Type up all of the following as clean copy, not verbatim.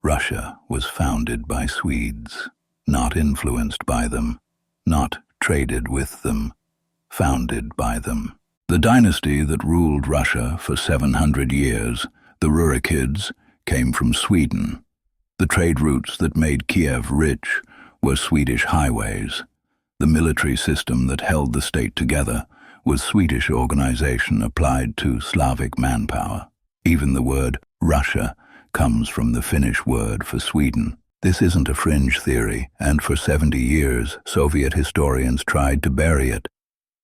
Russia was founded by Swedes, not influenced by them, not traded with them, founded by them. The dynasty that ruled Russia for 700 years, the Rurikids, came from Sweden. The trade routes that made Kiev rich were Swedish highways. The military system that held the state together was Swedish organization applied to Slavic manpower. Even the word Russia comes from the Finnish word for Sweden. This isn't a fringe theory, and for 70 years, Soviet historians tried to bury it.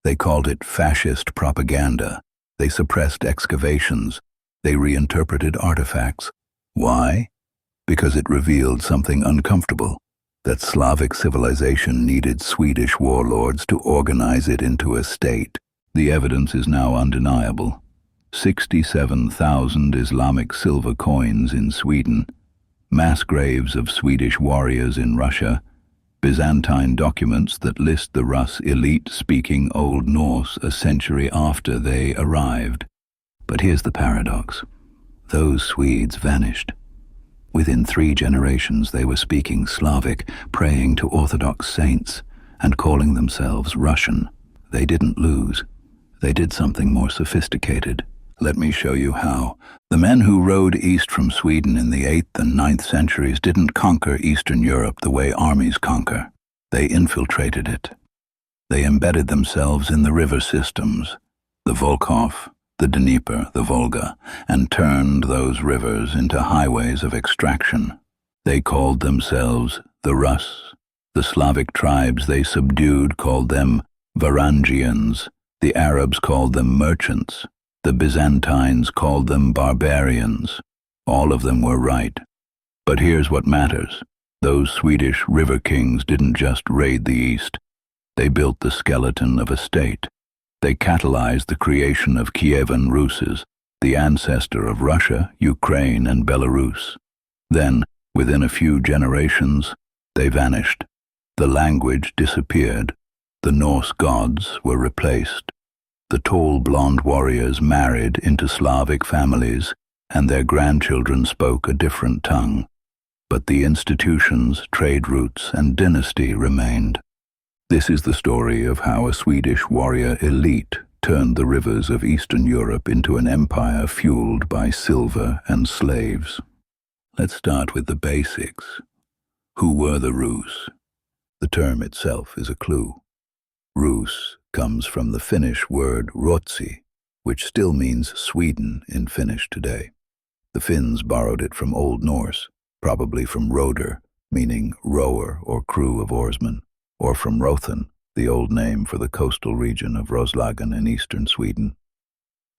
They called it fascist propaganda. They suppressed excavations. They reinterpreted artifacts. Why? Because it revealed something uncomfortable, that Slavic civilization needed Swedish warlords to organize it into a state. The evidence is now undeniable. 67,000 Islamic silver coins in Sweden, mass graves of Swedish warriors in Russia, Byzantine documents that list the Rus elite speaking Old Norse a century after they arrived. But here's the paradox. Those Swedes vanished. Within 3 generations they were speaking Slavic, praying to Orthodox saints, and calling themselves Russian. They didn't lose. They did something more sophisticated. Let me show you how. The men who rode east from Sweden in the 8th and 9th centuries didn't conquer Eastern Europe the way armies conquer. They infiltrated it. They embedded themselves in the river systems, the Volkhov, the Dnieper, the Volga, and turned those rivers into highways of extraction. They called themselves the Rus. The Slavic tribes they subdued called them Varangians. The Arabs called them merchants. The Byzantines called them barbarians. All of them were right. But here's what matters. Those Swedish river kings didn't just raid the East. They built the skeleton of a state. They catalyzed the creation of Kievan Rus, the ancestor of Russia, Ukraine, and Belarus. Then, within a few generations, they vanished. The language disappeared. The Norse gods were replaced. The tall blonde warriors married into Slavic families, and their grandchildren spoke a different tongue. But the institutions, trade routes, and dynasty remained. This is the story of how a Swedish warrior elite turned the rivers of Eastern Europe into an empire fueled by silver and slaves. Let's start with the basics. Who were the Rus? The term itself is a clue. Rus comes from the Finnish word Ruotsi, which still means Sweden in Finnish today. The Finns borrowed it from Old Norse, probably from roder, meaning rower or crew of oarsmen, or from Rothen, the old name for the coastal region of Roslagen in eastern Sweden.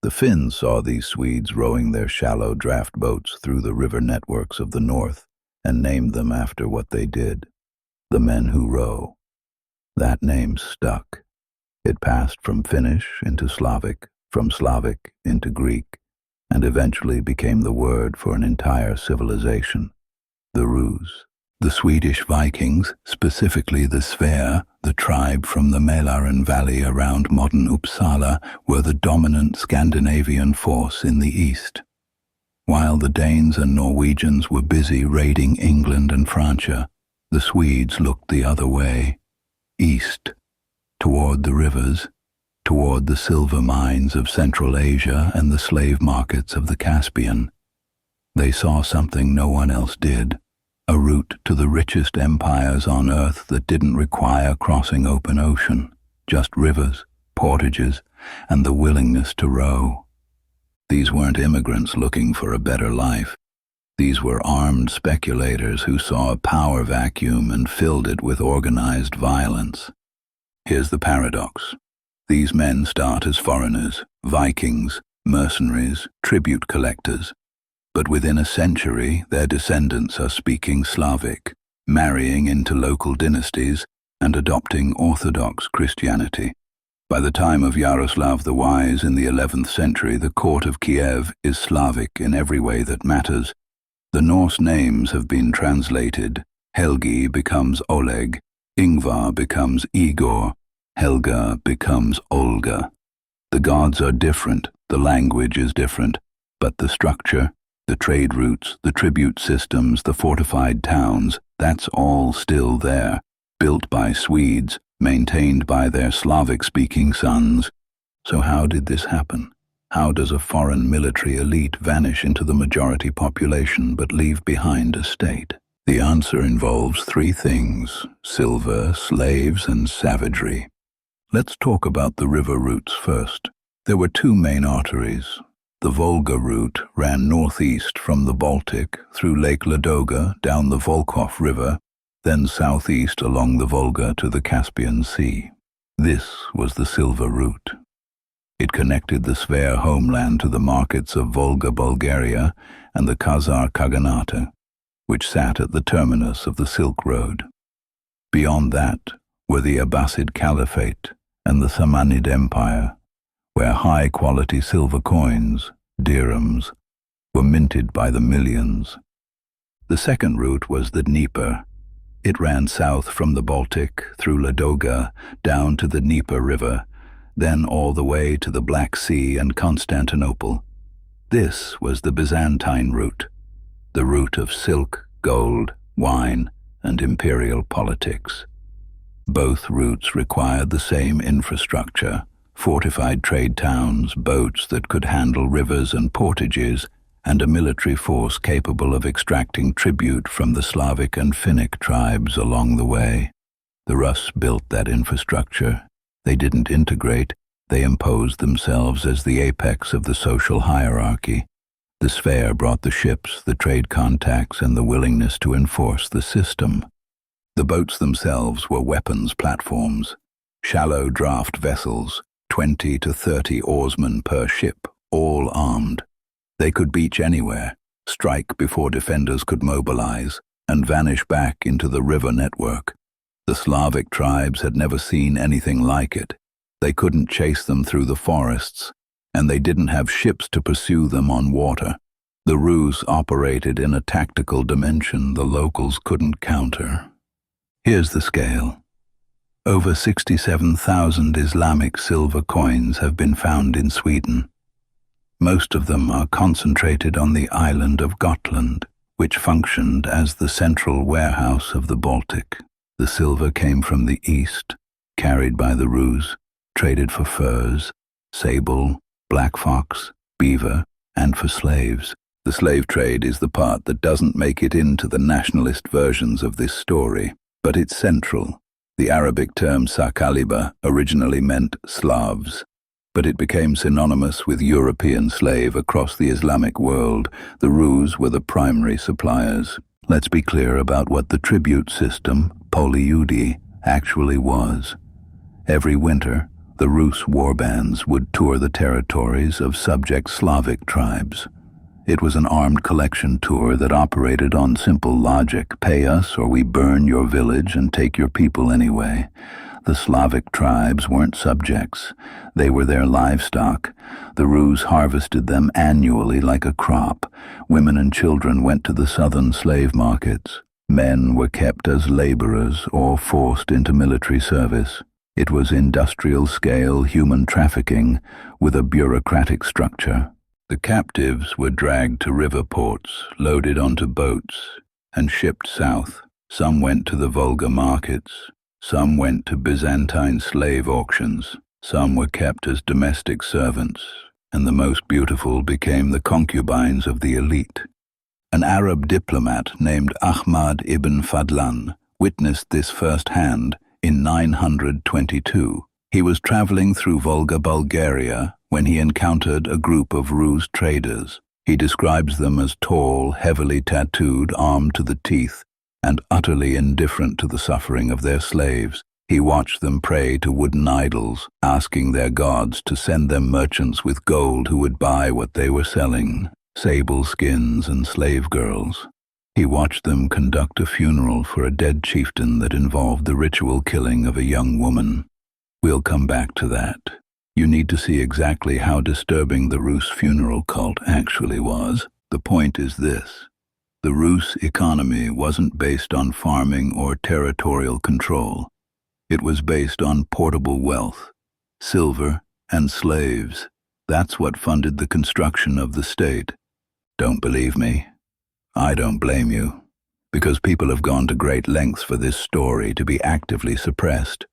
The Finns saw these Swedes rowing their shallow draft boats through the river networks of the north and named them after what they did, the men who row. That name stuck. It passed from Finnish into Slavic, from Slavic into Greek, and eventually became the word for an entire civilization, the Rus. The Swedish Vikings, specifically the Svea, the tribe from the Mälaren Valley around modern Uppsala, were the dominant Scandinavian force in the east. While the Danes and Norwegians were busy raiding England and Francia, the Swedes looked the other way, east, toward the rivers, toward the silver mines of Central Asia and the slave markets of the Caspian. They saw something no one else did, a route to the richest empires on earth that didn't require crossing open ocean, just rivers, portages, and the willingness to row. These weren't immigrants looking for a better life. These were armed speculators who saw a power vacuum and filled it with organized violence. Here's the paradox. These men start as foreigners, Vikings, mercenaries, tribute collectors. But within a century, their descendants are speaking Slavic, marrying into local dynasties, and adopting Orthodox Christianity. By the time of Yaroslav the Wise in the 11th century, the court of Kiev is Slavic in every way that matters. The Norse names have been translated. Helgi becomes Oleg, Ingvar becomes Igor, Helga becomes Olga. The gods are different, the language is different, but the structure, The trade routes, the tribute systems, the fortified towns, that's all still there, built by Swedes, maintained by their Slavic-speaking sons. So how did this happen? How does a foreign military elite vanish into the majority population but leave behind a state? The answer involves three things: silver, slaves, and savagery. Let's talk about the river routes first. There were two main arteries. The Volga route ran northeast from the Baltic through Lake Ladoga down the Volkhov River, then southeast along the Volga to the Caspian Sea. This was the silver route. It connected the Svea homeland to the markets of Volga, Bulgaria, and the Khazar Khaganate, which sat at the terminus of the Silk Road. Beyond that were the Abbasid Caliphate and the Samanid Empire, where high-quality silver coins, dirhams, were minted by the millions. The second route was the Dnieper. It ran south from the Baltic, through Ladoga, down to the Dnieper River, then all the way to the Black Sea and Constantinople. This was the Byzantine route, the route of silk, gold, wine, and imperial politics. Both routes required the same infrastructure: fortified trade towns, boats that could handle rivers and portages, and a military force capable of extracting tribute from the Slavic and Finnic tribes along the way. The Rus built that infrastructure. They didn't integrate, they imposed themselves as the apex of the social hierarchy. The Svea brought the ships, the trade contacts, and the willingness to enforce the system. The boats themselves were weapons platforms, shallow draft vessels, 20 to 30 oarsmen per ship, all armed. They could beach anywhere, strike before defenders could mobilize, and vanish back into the river network. The Slavic tribes had never seen anything like it. They couldn't chase them through the forests, and they didn't have ships to pursue them on water. The Rus operated in a tactical dimension the locals couldn't counter. Here's the scale. Over 67,000 Islamic silver coins have been found in Sweden. Most of them are concentrated on the island of Gotland, which functioned as the central warehouse of the Baltic. The silver came from the east, carried by the Rus, traded for furs, sable, black fox, beaver, and for slaves. The slave trade is the part that doesn't make it into the nationalist versions of this story, but it's central. The Arabic term Sakaliba originally meant Slavs, but it became synonymous with European slave across the Islamic world. The Rus were the primary suppliers. Let's be clear about what the tribute system, Poliudie, actually was. Every winter, the Rus warbands would tour the territories of subject Slavic tribes. It was an armed collection tour that operated on simple logic: pay us or we burn your village and take your people anyway. The Slavic tribes weren't subjects. They were their livestock. The Rus harvested them annually like a crop. Women and children went to the southern slave markets. Men were kept as laborers or forced into military service. It was industrial-scale human trafficking with a bureaucratic structure. The captives were dragged to river ports, loaded onto boats, and shipped south. Some went to the Volga markets. Some went to Byzantine slave auctions. Some were kept as domestic servants, and the most beautiful became the concubines of the elite. An Arab diplomat named Ahmad ibn Fadlan witnessed this firsthand in 922. He was traveling through Volga, Bulgaria, when he encountered a group of Rus traders. He describes them as tall, heavily tattooed, armed to the teeth, and utterly indifferent to the suffering of their slaves. He watched them pray to wooden idols, asking their gods to send them merchants with gold who would buy what they were selling, sable skins and slave girls. He watched them conduct a funeral for a dead chieftain that involved the ritual killing of a young woman. We'll come back to that. You need to see exactly how disturbing the Rus funeral cult actually was. The point is this: the Rus economy wasn't based on farming or territorial control. It was based on portable wealth, silver, and slaves. That's what funded the construction of the state. Don't believe me? I don't blame you, because people have gone to great lengths for this story to be actively suppressed.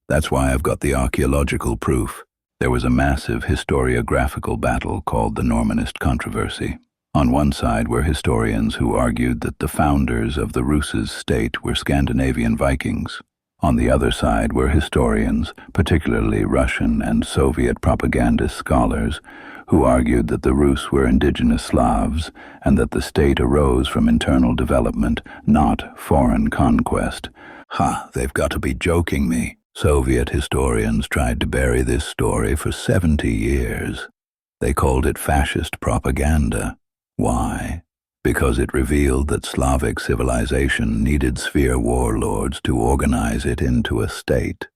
That's why I've got the archaeological proof. There was a massive historiographical battle called the Normanist Controversy. On one side were historians who argued that the founders of the Rus' state were Scandinavian Vikings. On the other side were historians, particularly Russian and Soviet propagandist scholars, who argued that the Rus were indigenous Slavs and that the state arose from internal development, not foreign conquest. They've got to be joking me. Soviet historians tried to bury this story for 70 years. They called it fascist propaganda. Why? Because it revealed that Slavic civilization needed sphere warlords to organize it into a state.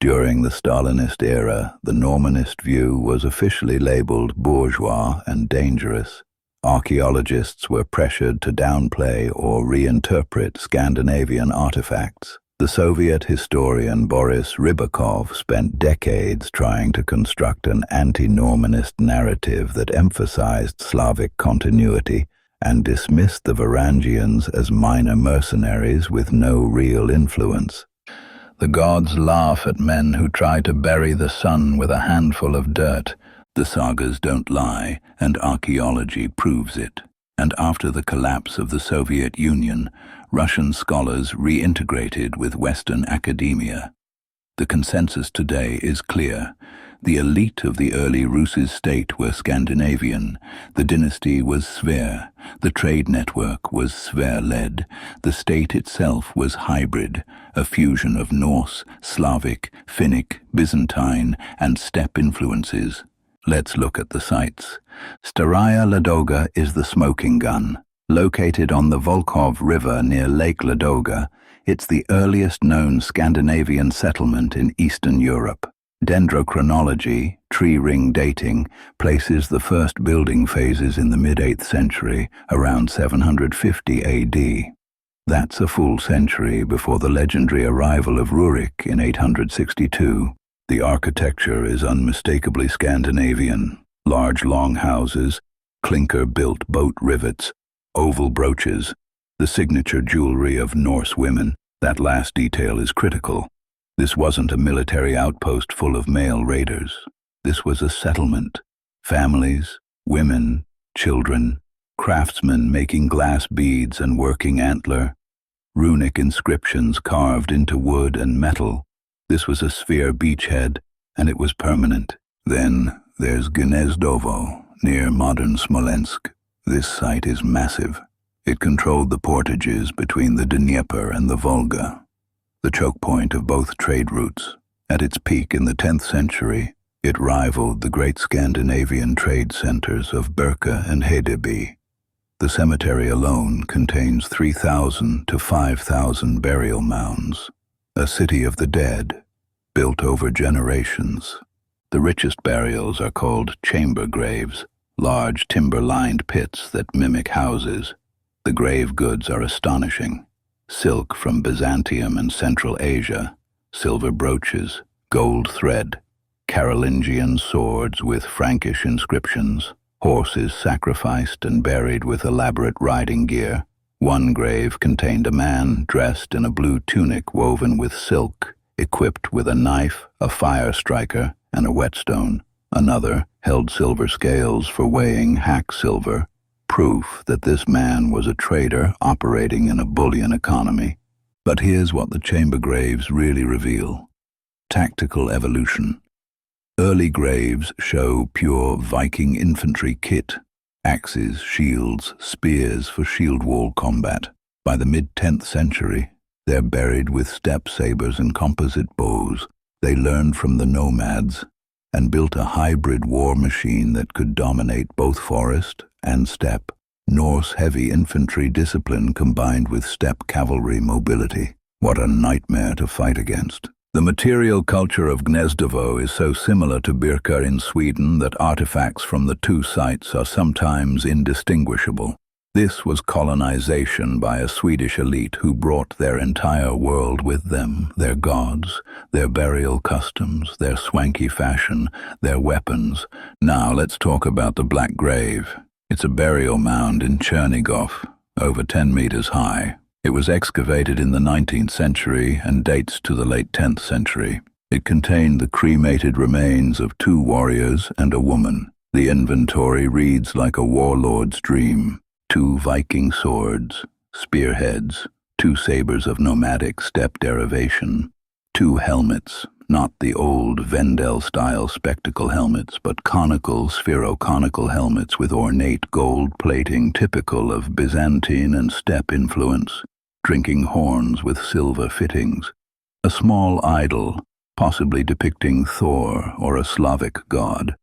During the Stalinist era, the Normanist view was officially labeled bourgeois and dangerous. Archaeologists were pressured to downplay or reinterpret Scandinavian artifacts. The Soviet historian Boris Rybakov spent decades trying to construct an anti-Normanist narrative that emphasized Slavic continuity and dismissed the Varangians as minor mercenaries with no real influence. The gods laugh at men who try to bury the sun with a handful of dirt. The sagas don't lie, and archaeology proves it. And after the collapse of the Soviet Union, Russian scholars reintegrated with Western academia. The consensus today is clear. The elite of the early Rus' state were Scandinavian, the dynasty was Svea, the trade network was Svea-led, the state itself was hybrid, a fusion of Norse, Slavic, Finnic, Byzantine, and steppe influences. Let's look at the sites. Staraya Ladoga is the smoking gun. Located on the Volkhov River near Lake Ladoga, it's the earliest known Scandinavian settlement in Eastern Europe. Dendrochronology, tree ring dating, places the first building phases in the mid-8th century, around 750 AD. That's a full century before the legendary arrival of Rurik in 862. The architecture is unmistakably Scandinavian. Large long houses, clinker-built boat rivets, oval brooches, the signature jewelry of Norse women. That last detail is critical. This wasn't a military outpost full of male raiders. This was a settlement. Families, women, children, craftsmen making glass beads and working antler, runic inscriptions carved into wood and metal. This was a sphere beachhead, and it was permanent. Then there's Gnezdovo, near modern Smolensk. This site is massive. It controlled the portages between the Dnieper and the Volga, the choke point of both trade routes. At its peak in the 10th century, it rivaled the great Scandinavian trade centers of Birka and Hedeby. The cemetery alone contains 3,000 to 5,000 burial mounds, a city of the dead, built over generations. The richest burials are called chamber graves, large timber-lined pits that mimic houses. The grave goods are astonishing. Silk from Byzantium and Central Asia, silver brooches, gold thread, Carolingian swords with Frankish inscriptions, horses sacrificed and buried with elaborate riding gear. One grave contained a man dressed in a blue tunic woven with silk, equipped with a knife, a fire striker, and a whetstone. Another held silver scales for weighing hack silver, proof that this man was a trader operating in a bullion economy. But here's what the chamber graves really reveal. Tactical evolution. Early graves show pure Viking infantry kit, axes, shields, spears for shield wall combat. By the mid-10th century, they're buried with steppe sabers and composite bows. They learned from the Nomads and built a hybrid war machine that could dominate both forest and steppe. Norse heavy infantry discipline combined with steppe cavalry mobility. What a nightmare to fight against. The material culture of Gnezdovo is so similar to Birka in Sweden that artifacts from the two sites are sometimes indistinguishable. This was colonization by a Swedish elite who brought their entire world with them, their gods, their burial customs, their swanky fashion, their weapons. Now let's talk about the Black Grave. It's a burial mound in Chernigov, over 10 meters high. It was excavated in the 19th century and dates to the late 10th century. It contained the cremated remains of 2 warriors and a woman. The inventory reads like a warlord's dream. 2 Viking swords, spearheads, 2 sabers of nomadic steppe derivation, 2 helmets, not the old Vendel-style spectacle helmets, but conical, spheroconical helmets with ornate gold plating typical of Byzantine and steppe influence, drinking horns with silver fittings, a small idol, possibly depicting Thor or a Slavic god.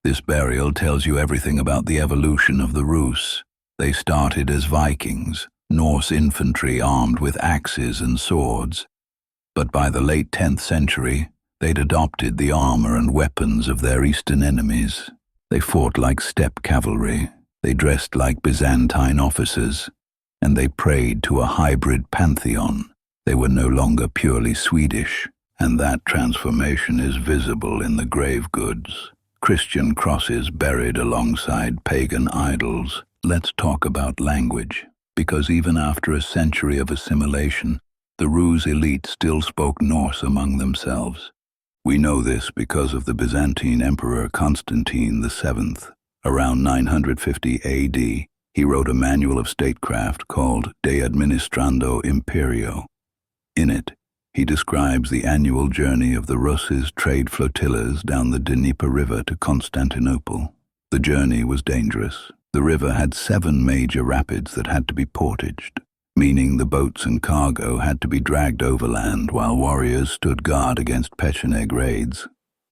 This burial tells you everything about the evolution of the Rus. They started as Vikings, Norse infantry armed with axes and swords. But by the late 10th century, they'd adopted the armor and weapons of their eastern enemies. They fought like steppe cavalry, they dressed like Byzantine officers, and they prayed to a hybrid pantheon. They were no longer purely Swedish, and that transformation is visible in the grave goods. Christian crosses buried alongside pagan idols. Let's talk about language, because even after a century of assimilation, the Rus elite still spoke Norse among themselves. We know this because of the Byzantine Emperor Constantine VII. Around 950 AD, he wrote a manual of statecraft called De Administrando Imperio. In it, he describes the annual journey of the Rus's trade flotillas down the Dnieper River to Constantinople. The journey was dangerous. The river had 7 major rapids that had to be portaged, meaning the boats and cargo had to be dragged overland while warriors stood guard against Pecheneg raids.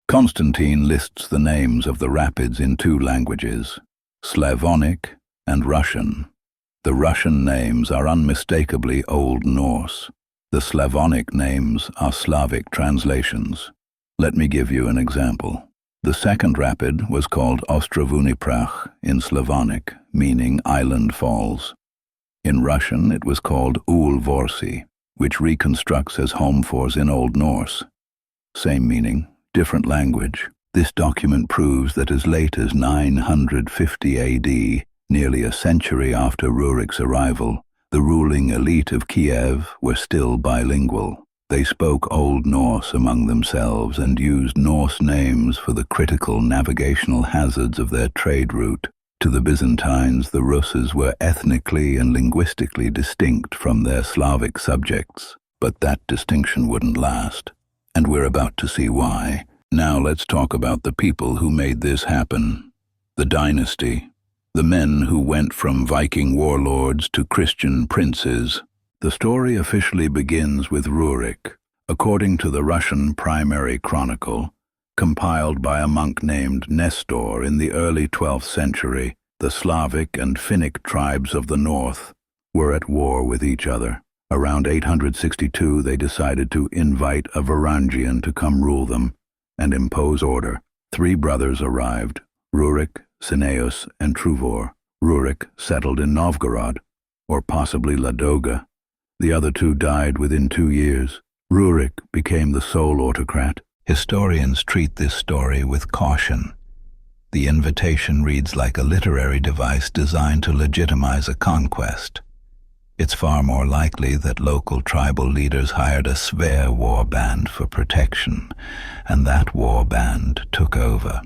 Constantine lists the names of the rapids in 2 languages, Slavonic and Russian. The Russian names are unmistakably Old Norse. The Slavonic names are Slavic translations. Let me give you an example. The second rapid was called Ostrovuni Prach in Slavonic, meaning Island Falls. In Russian it was called Ulvorsi, which reconstructs as Holmfors in Old Norse. Same meaning, different language. This document proves that as late as 950 AD, nearly a century after Rurik's arrival, the ruling elite of Kiev were still bilingual. They spoke Old Norse among themselves and used Norse names for the critical navigational hazards of their trade route. To the Byzantines, the Ruses were ethnically and linguistically distinct from their Slavic subjects, but that distinction wouldn't last, and we're about to see why. Now let's talk about the people who made this happen. The dynasty. The men who went from Viking warlords to Christian princes. The story officially begins with Rurik, according to the Russian primary chronicle, compiled by a monk named Nestor in the early 12th century. The Slavic and Finnic tribes of the north were at war with each other. Around 862 they decided to invite a Varangian to come rule them and impose order. 3 brothers arrived, Rurik, Cineus, and Truvor. Rurik settled in Novgorod, or possibly Ladoga. The other 2 died within 2 years. Rurik became the sole autocrat. Historians treat this story with caution. The invitation reads like a literary device designed to legitimize a conquest. It's far more likely that local tribal leaders hired a Svea war band for protection, and that war band took over.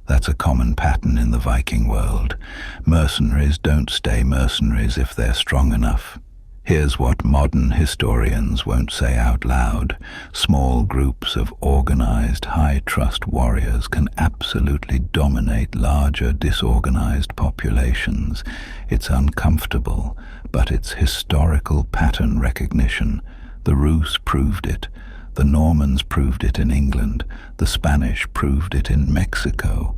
That's a common pattern in the Viking world. Mercenaries don't stay mercenaries if they're strong enough. Here's what modern historians won't say out loud. Small groups of organized, high-trust warriors can absolutely dominate larger, disorganized populations. It's uncomfortable, but it's historical pattern recognition. The Rus proved it. The Normans proved it in England. The Spanish proved it in Mexico.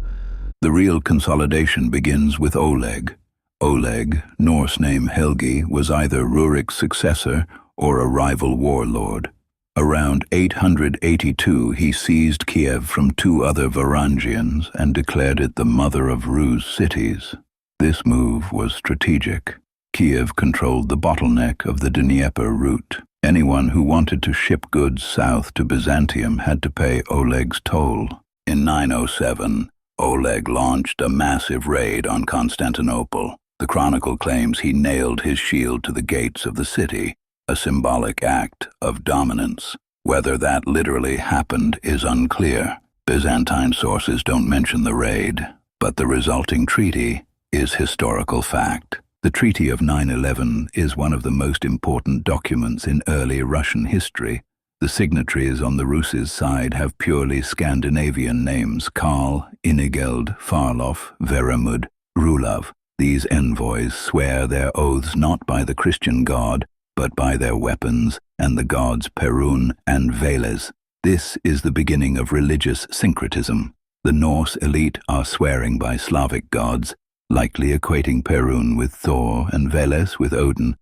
The real consolidation begins with Oleg. Oleg, Norse name Helgi, was either Rurik's successor or a rival warlord. Around 882 he seized Kiev from 2 other Varangians and declared it the mother of Rus cities. This move was strategic. Kiev controlled the bottleneck of the Dnieper route. Anyone who wanted to ship goods south to Byzantium had to pay Oleg's toll. In 907, Oleg launched a massive raid on Constantinople. The chronicle claims he nailed his shield to the gates of the city, a symbolic act of dominance. Whether that literally happened is unclear. Byzantine sources don't mention the raid, but the resulting treaty is historical fact. The Treaty of 9/11 is one of the most important documents in early Russian history. The signatories on the Rus' side have purely Scandinavian names: Karl, Inigeld, Farlof, Veramud, Rulov. These envoys swear their oaths not by the Christian god, but by their weapons and the gods Perun and Veles. This is the beginning of religious syncretism. The Norse elite are swearing by Slavic gods, likely equating Perun with Thor and Veles with Odin,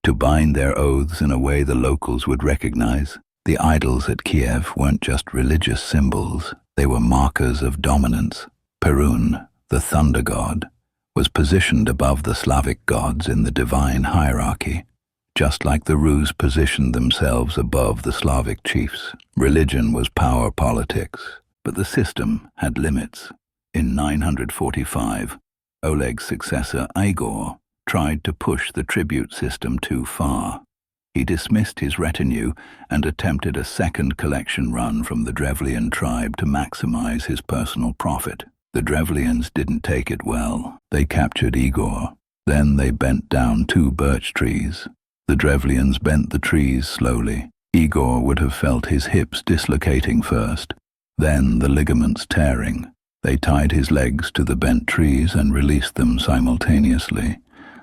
to bind their oaths in a way the locals would recognize. The idols at Kiev weren't just religious symbols, they were markers of dominance. Perun, the thunder god, was positioned above the Slavic gods in the divine hierarchy, just like the Rus positioned themselves above the Slavic chiefs. Religion was power politics, but the system had limits. In 945, Oleg's successor Igor tried to push the tribute system too far. He dismissed his retinue and attempted a second collection run from the Drevlian tribe to maximize his personal profit. The Drevlians didn't take it well. They captured Igor. Then they bent down 2 birch trees. The Drevlians bent the trees slowly. Igor would have felt his hips dislocating first, then the ligaments tearing. They tied his legs to the bent trees and released them simultaneously.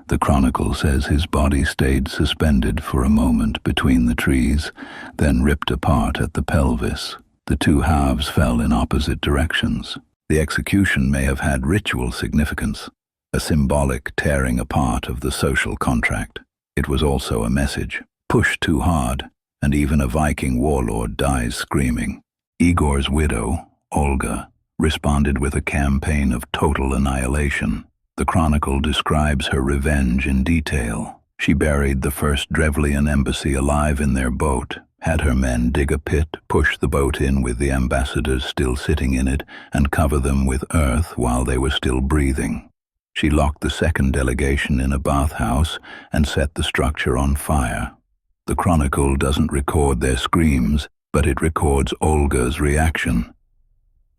The chronicle says his body stayed suspended for a moment between the trees, then ripped apart at the pelvis. The 2 halves fell in opposite directions. The execution may have had ritual significance, a symbolic tearing apart of the social contract. It was also a message: push too hard, and even a Viking warlord dies screaming. Igor's widow, Olga, responded with a campaign of total annihilation. The chronicle describes her revenge in detail. She buried the first Drevlian embassy alive in their boat, had her men dig a pit, push the boat in with the ambassadors still sitting in it, and cover them with earth while they were still breathing. She locked the second delegation in a bathhouse and set the structure on fire. The chronicle doesn't record their screams, but it records Olga's reaction.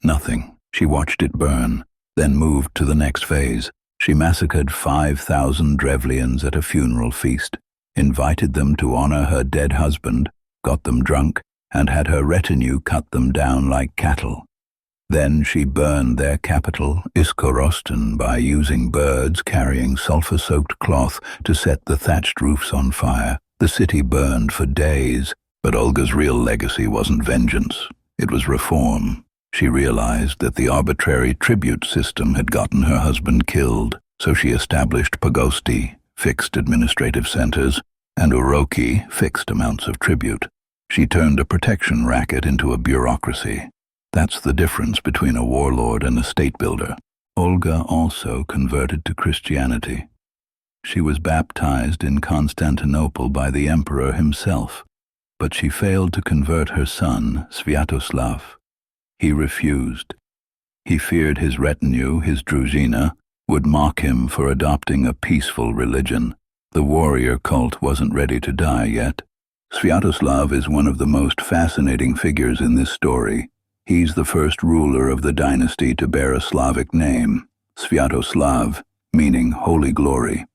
Nothing. She watched it burn, then moved to the next phase. She massacred 5,000 Drevlians at a funeral feast, invited them to honor her dead husband, got them drunk, and had her retinue cut them down like cattle. Then she burned their capital, Iskorosten, by using birds carrying sulfur-soaked cloth to set the thatched roofs on fire. The city burned for days, but Olga's real legacy wasn't vengeance. It was reform. She realized that the arbitrary tribute system had gotten her husband killed, so she established pagosti, fixed administrative centers, and uroki, fixed amounts of tribute. She turned a protection racket into a bureaucracy. That's the difference between a warlord and a state builder. Olga also converted to Christianity. She was baptized in Constantinople by the emperor himself, but she failed to convert her son, Svyatoslav. He refused. He feared his retinue, his druzhina, would mock him for adopting a peaceful religion. The warrior cult wasn't ready to die yet. Svyatoslav is one of the most fascinating figures in this story. He's the first ruler of the dynasty to bear a Slavic name, Svyatoslav, meaning holy glory.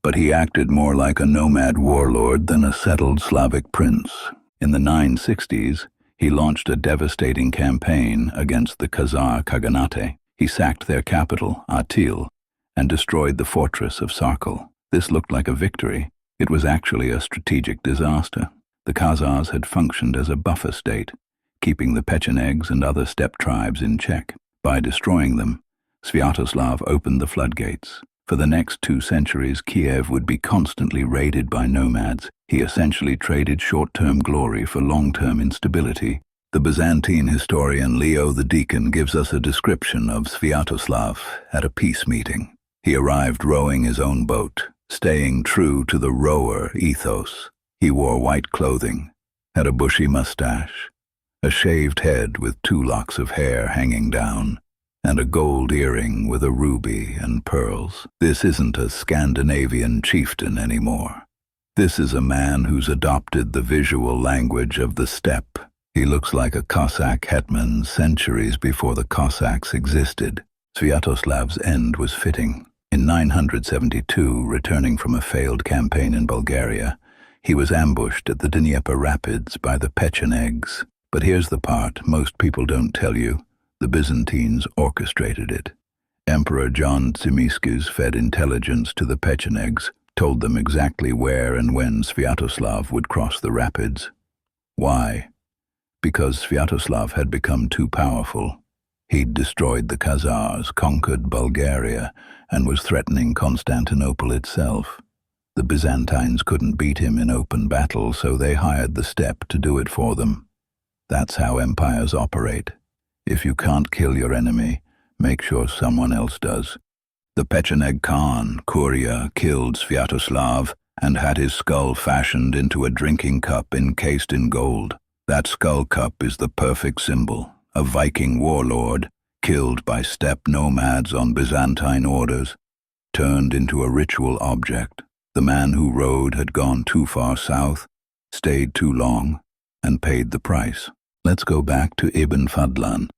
But he acted more like a nomad warlord than a settled Slavic prince. In the 960s, he launched a devastating campaign against the Khazar Khaganate. He sacked their capital, Atil, and destroyed the fortress of Sarkal. This looked like a victory. It was actually a strategic disaster. The Khazars had functioned as a buffer state, keeping the Pechenegs and other steppe tribes in check. By destroying them, Svyatoslav opened the floodgates. For the next 2 centuries, Kiev would be constantly raided by nomads. He essentially traded short-term glory for long-term instability. The Byzantine historian Leo the Deacon gives us a description of Svyatoslav at a peace meeting. He arrived rowing his own boat, staying true to the rower ethos. He wore white clothing, had a bushy mustache, a shaved head with 2 locks of hair hanging down, and a gold earring with a ruby and pearls. This isn't a Scandinavian chieftain anymore. This is a man who's adopted the visual language of the steppe. He looks like a Cossack hetman centuries before the Cossacks existed. Svyatoslav's end was fitting. In 972, returning from a failed campaign in Bulgaria, he was ambushed at the Dnieper Rapids by the Pechenegs. But here's the part most people don't tell you. The Byzantines orchestrated it. Emperor John Tzimiskes fed intelligence to the Pechenegs, told them exactly where and when Svyatoslav would cross the rapids. Why? Because Svyatoslav had become too powerful. He'd destroyed the Khazars, conquered Bulgaria, and was threatening Constantinople itself. The Byzantines couldn't beat him in open battle, so they hired the steppe to do it for them. That's how empires operate. If you can't kill your enemy, make sure someone else does. The Pecheneg Khan, Kuria, killed Svyatoslav and had his skull fashioned into a drinking cup encased in gold. That skull cup is the perfect symbol. A Viking warlord, killed by steppe nomads on Byzantine orders, turned into a ritual object. The man who rode had gone too far south, stayed too long, and paid the price. Let's go back to Ibn Fadlan,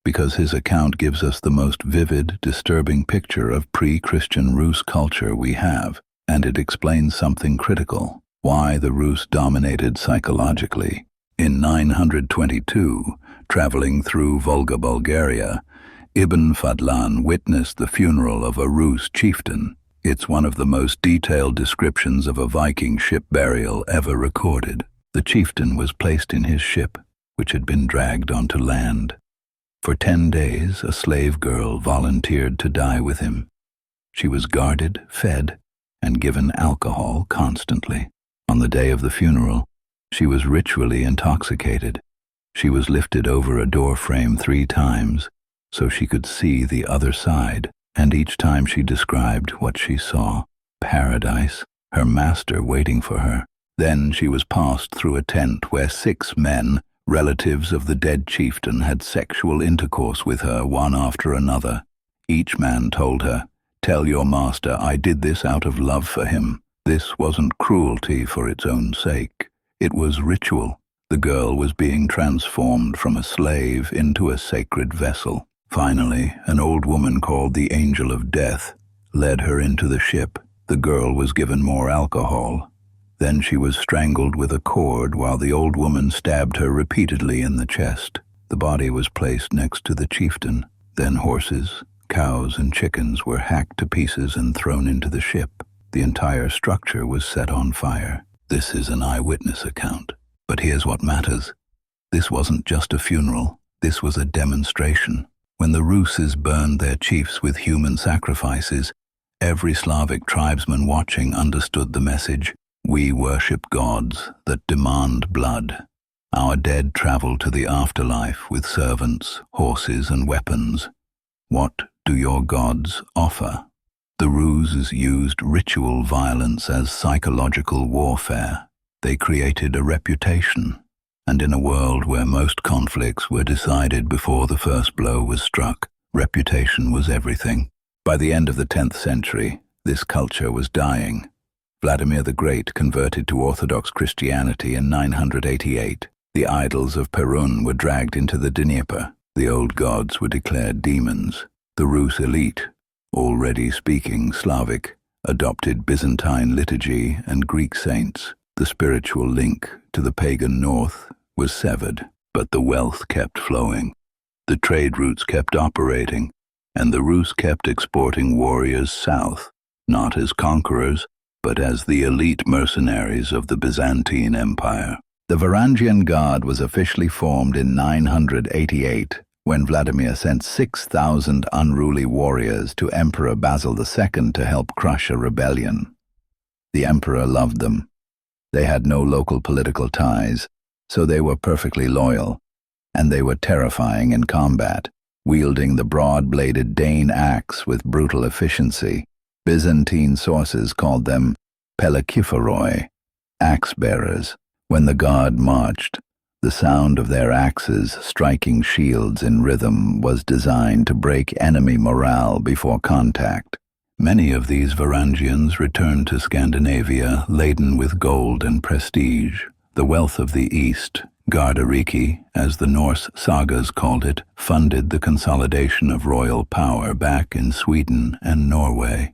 because his account gives us the most vivid, disturbing picture of pre-Christian Rus culture we have, and it explains something critical: why the Rus dominated psychologically. In 922, traveling through Volga, Bulgaria, Ibn Fadlan witnessed the funeral of a Rus chieftain. It's one of the most detailed descriptions of a Viking ship burial ever recorded. The chieftain was placed in his ship, which had been dragged onto land. For 10 days, a slave girl volunteered to die with him. She was guarded, fed, and given alcohol constantly. On the day of the funeral, she was ritually intoxicated. She was lifted over a door frame 3 times so she could see the other side, and each time she described what she saw: paradise, her master waiting for her. Then she was passed through a tent where 6 men, relatives of the dead chieftain, had sexual intercourse with her one after another. Each man told her, "Tell your master I did this out of love for him." This wasn't cruelty for its own sake. It was ritual. The girl was being transformed from a slave into a sacred vessel. Finally, an old woman called the Angel of Death led her into the ship. The girl was given more alcohol. Then she was strangled with a cord while the old woman stabbed her repeatedly in the chest. The body was placed next to the chieftain. Then horses, cows, and chickens were hacked to pieces and thrown into the ship. The entire structure was set on fire. This is an eyewitness account. But here's what matters. This wasn't just a funeral. This was a demonstration. When the Ruses burned their chiefs with human sacrifices, every Slavic tribesman watching understood the message: we worship gods that demand blood. Our dead travel to the afterlife with servants, horses, and weapons. What do your gods offer? The Ruses used ritual violence as psychological warfare. They created a reputation, and in a world where most conflicts were decided before the first blow was struck, reputation was everything. By the end of the 10th century, this culture was dying. Vladimir the Great converted to Orthodox Christianity in 988. The idols of Perun were dragged into the Dnieper. The old gods were declared demons. The Rus elite, already speaking Slavic, adopted Byzantine liturgy and Greek saints. The spiritual link to the pagan north was severed, but the wealth kept flowing. The trade routes kept operating, and the Rus kept exporting warriors south, not as conquerors, but as the elite mercenaries of the Byzantine Empire. The Varangian Guard was officially formed in 988, when Vladimir sent 6,000 unruly warriors to Emperor Basil II to help crush a rebellion. The emperor loved them. They had no local political ties, so they were perfectly loyal, and they were terrifying in combat, wielding the broad-bladed Dane axe with brutal efficiency. Byzantine sources called them pelekiphoroi, axe-bearers. When the guard marched, The sound of their axes striking shields in rhythm was designed to break enemy morale before contact. Many of these Varangians returned to Scandinavia laden with gold and prestige. The wealth of the East, Gardariki, as the Norse sagas called it, funded the consolidation of royal power back in Sweden and Norway.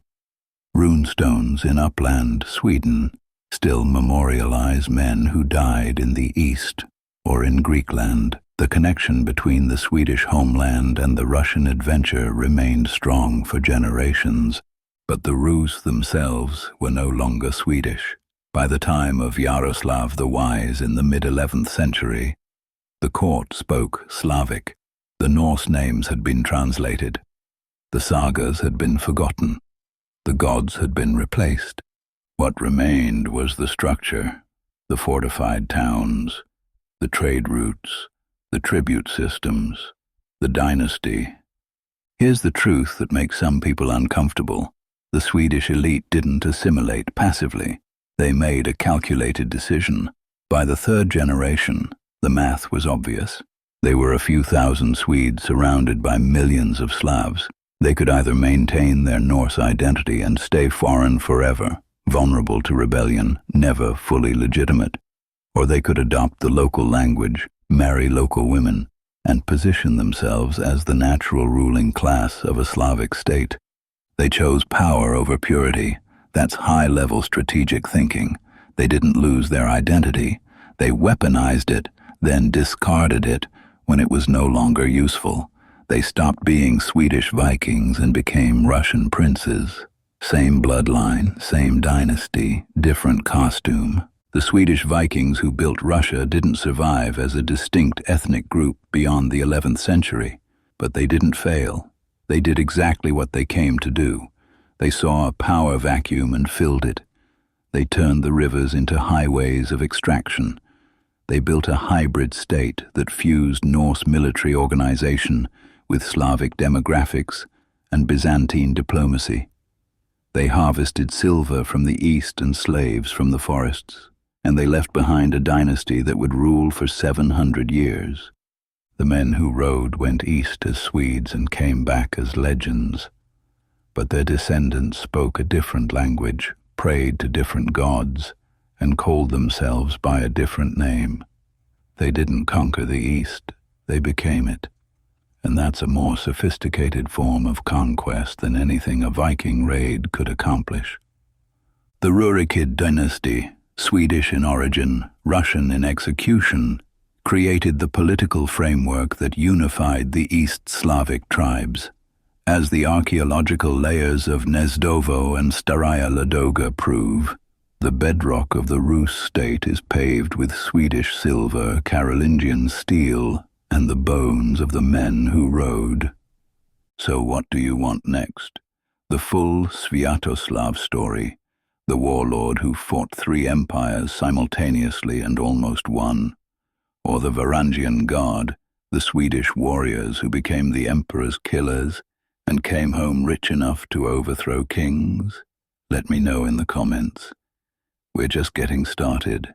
Runestones in upland Sweden still memorialize men who died in the East or in Greekland. The connection between the Swedish homeland and the Russian adventure remained strong for generations, but the Rus themselves were no longer Swedish. By the time of Yaroslav the Wise in the mid-11th century, the court spoke Slavic. The Norse names had been translated. The sagas had been forgotten. The gods had been replaced. What remained was the structure, the fortified towns, the trade routes, the tribute systems, the dynasty. Here's the truth that makes some people uncomfortable. The Swedish elite didn't assimilate passively. They made a calculated decision. By the third generation, the math was obvious. They were a few thousand Swedes surrounded by millions of Slavs. They could either maintain their Norse identity and stay foreign forever, vulnerable to rebellion, never fully legitimate, or they could adopt the local language, marry local women, and position themselves as the natural ruling class of a Slavic state. They chose power over purity. That's high-level strategic thinking. They didn't lose their identity. They weaponized it, then discarded it when it was no longer useful. They stopped being Swedish Vikings and became Russian princes. Same bloodline, same dynasty, different costume. The Swedish Vikings who built Russia didn't survive as a distinct ethnic group beyond the 11th century, but they didn't fail. They did exactly what they came to do. They saw a power vacuum and filled it. They turned the rivers into highways of extraction. They built a hybrid state that fused Norse military organization with Slavic demographics and Byzantine diplomacy. They harvested silver from the east and slaves from the forests, and they left behind a dynasty that would rule for 700 years. The men who rode went east as Swedes and came back as legends. But their descendants spoke a different language, prayed to different gods, and called themselves by a different name. They didn't conquer the East, they became it. And that's a more sophisticated form of conquest than anything a Viking raid could accomplish. The Rurikid dynasty, Swedish in origin, Russian in execution, created the political framework that unified the East Slavic tribes. As the archaeological layers of Gnezdovo and Staraya Ladoga prove, the bedrock of the Rus state is paved with Swedish silver, Carolingian steel, and the bones of the men who rode. So what do you want next? The full Svyatoslav story, the warlord who fought 3 empires simultaneously and almost won, or the Varangian Guard, the Swedish warriors who became the emperor's killers and came home rich enough to overthrow kings? Let me know in the comments. We're just getting started.